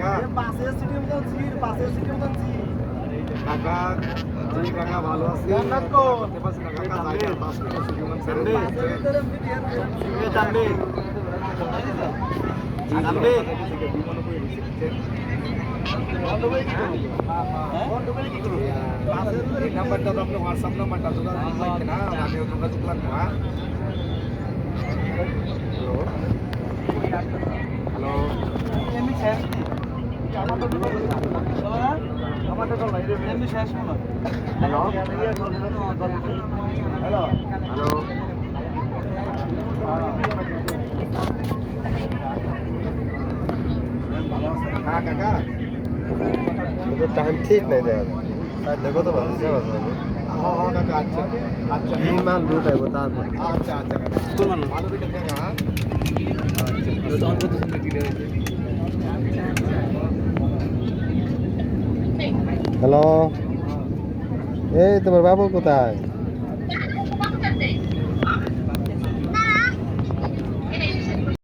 কাকা পাশে সিটি মতন সিট পাশে সিটি মতন সিট কাকা জি কাকা ভালো আছি জান্নাত কো করতে পারছি না কাকা জায়গা পাস করে সিটি মান ছেড়ে এ জানবি জানবে বিমান করে দিচ্ছে বন্ধ করে কি করবি বন্ধ করে কি করবি এই নাম্বারটা তো আপনার হোয়াটসঅ্যাপ নাম্বারটা যোগাযোগ লাগবে না আমিও যোগাযোগ লাগবো হ্যাঁ হ্যালো হ্যালো এমনি শেষ আমারটা তো আমারটা তো লাইরে এমনি শেষ মনে হ্যালো হ্যালো হ্যালো হ্যাঁ কাকা তো টাইম ঠিক নাই দেখ দেখো তো ভালো হ্যাঁ হ্যাঁ কাকা আচ্ছা আচ্ছা বিমান রুট আইব তারপর আচ্ছা আচ্ছা কাকা ভালো দেখে দেখা হ্যাঁ হ্যালো এই তোমার বাবু কোথায়